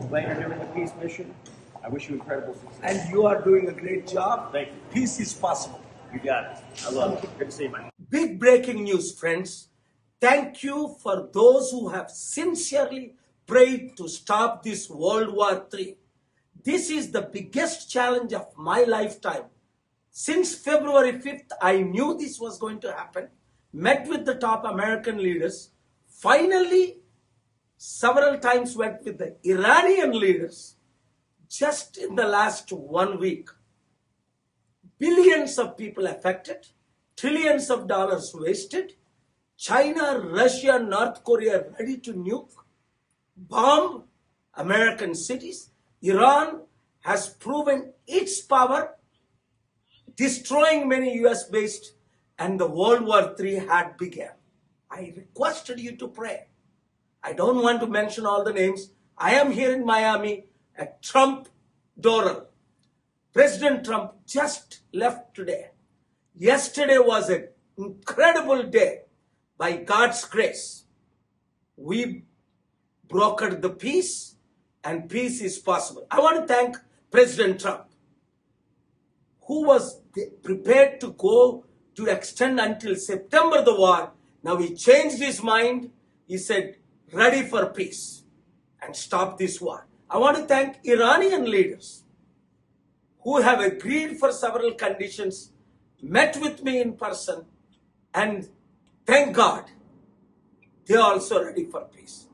Glenn, you're doing the peace mission. I wish you incredible success. And you are doing a great job. Thank you. Peace is possible. You got it. I love it. Good to see you, man. Big breaking news, friends. Thank you for those who have sincerely prayed to stop this World War III. This is the biggest challenge of my lifetime. Since February 5th, I knew this was going to happen. Met with the top American leaders. Finally, several times went with the Iranian leaders. Just in the last 1 week, billions of people affected, trillions of dollars wasted, China, Russia, North Korea ready to nuke, bomb American cities. Iran has proven its power, destroying many US-based, and the World War III had begun. I requested you to pray. I don't want to mention all the names. I am here in Miami at Trump Doral. President Trump just left today. Yesterday was an incredible day. By God's grace, we brokered the peace, and peace is possible. I want to thank President Trump, who was prepared to go to extend until September the war. Now he changed his mind. He said, ready for peace and stop this war. I want to thank Iranian leaders who have agreed for several conditions, met with me in person, and thank God, they are also ready for peace.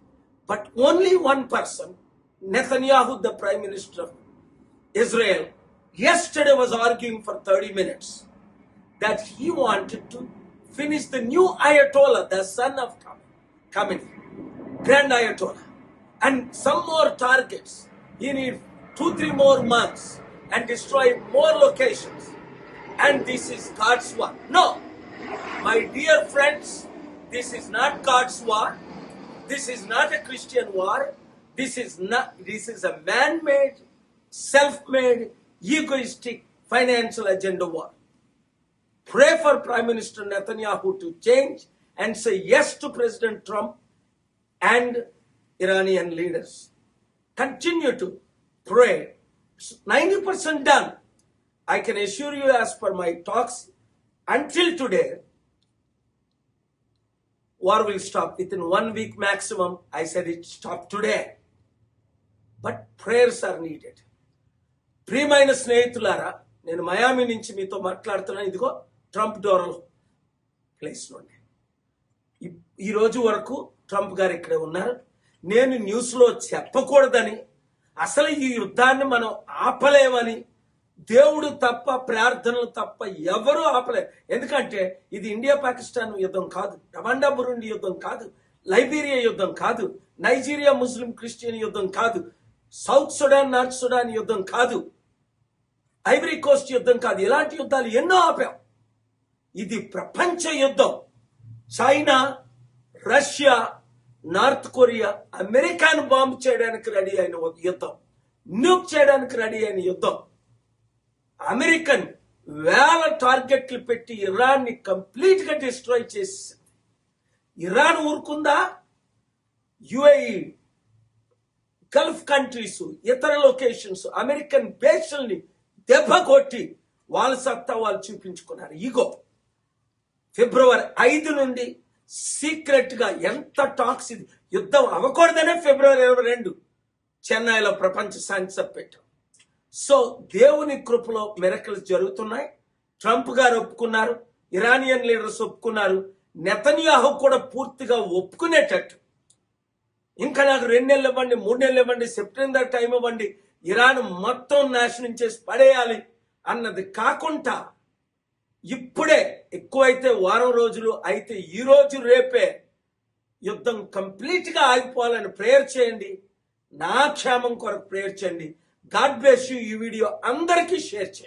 But only one person, Netanyahu, the Prime Minister of Israel, yesterday was arguing for 30 minutes that he wanted to finish the new Ayatollah, the son of Khamenei, Grand Ayatollah, and some more targets. He needs 2-3 more months and destroy more locations. And this is God's war. No. My dear friends, this is not God's war. This is not a Christian war. This is a man-made, self-made, egoistic financial agenda war. Pray for Prime Minister Netanyahu to change and say yes to President Trump and Iranian leaders. Continue to pray. 90% done. I can assure you, as per my talks, until today, war will stop within 1 week maximum. I said it stopped today. But prayers are needed. ప్రియమైన స్నేహితులారా, నేను మయామి నుంచి మీతో మాట్లాడుతున్నాను. ఇదిగో Trump డోరల్ place నుండి. ఈ రోజు వరకు ట్రంప్ గారు ఇక్కడే ఉన్నారు. నేను న్యూస్లో చెప్పకూడదని, అసలు ఈ యుద్ధాన్ని మనం ఆపలేమని, దేవుడు తప్ప, ప్రార్థనలు తప్ప ఎవరూ ఆపలేరు. ఎందుకంటే ఇది ఇండియా పాకిస్తాన్ యుద్ధం కాదు, రవాండా బురుండి యుద్ధం కాదు, లైబీరియా యుద్ధం కాదు, నైజీరియా ముస్లిం క్రిస్టియన్ యుద్ధం కాదు, సౌత్ సుడాన్ నార్త్ సుడాన్ యుద్ధం కాదు, ఐవరీ కోస్ట్ యుద్ధం కాదు. ఇలాంటి యుద్ధాలు ఎన్నో ఆపాం. ఇది ప్రపంచ యుద్ధం. చైనా, రష్యా, నార్త్ కొరియా అమెరికాను బాంబు చేయడానికి రెడీ అయిన యుద్ధం, న్యూక్ చేయడానికి రెడీ అయిన యుద్ధం. అమెరికన్ వేల టార్గెట్లు పెట్టి ఇరాన్ ని కంప్లీట్ గా డిస్ట్రాయ్ చేసి, ఇరాన్ ఊరుకుందా? యుఏఈ, గల్ఫ్ కంట్రీస్, ఇతర లొకేషన్స్ అమెరికన్ బేస్ల్ని దెబ్బ కొట్టి వాళ్ళ సత్తా వాళ్ళు చూపించుకున్నారు. ఇగో ఫిబ్రవరి 5 నుండి సీక్రెట్ గా ఎంత టాక్స్, ఇది యుద్ధం అవ్వకూడదనే ఫిబ్రవరి 22 చెన్నైలో ప్రపంచ శాంతి సభ పెట్టాం. సో దేవుని కృపలో మిరకల్స్ జరుగుతున్నాయి. ట్రంప్ గారు ఒప్పుకున్నారు, ఇరానియన్ లీడర్స్ ఒప్పుకున్నారు, నెతన్యాహు కూడా పూర్తిగా ఒప్పుకునేటట్టు. ఇంకా నాకు 2 నెలలు ఇవ్వండి, 3 నెలలు ఇవ్వండి, సెప్టెంబర్ టైం ఇవ్వండి, ఇరాన్ మొత్తం నాశనం చేసి పడేయాలి అన్నది కాకుండా, ఇప్పుడే ఎక్కువైతే వారం రోజులు అయితే ఈ రోజు రేపే యుద్ధం కంప్లీట్ గా ఆగిపోవాలని ప్రేయర్ చేయండి. నా క్షేమం కొరకు ప్రేయర్ చేయండి. God bless you. ఈ వీడియో అందరికీ షేర్ చేయండి.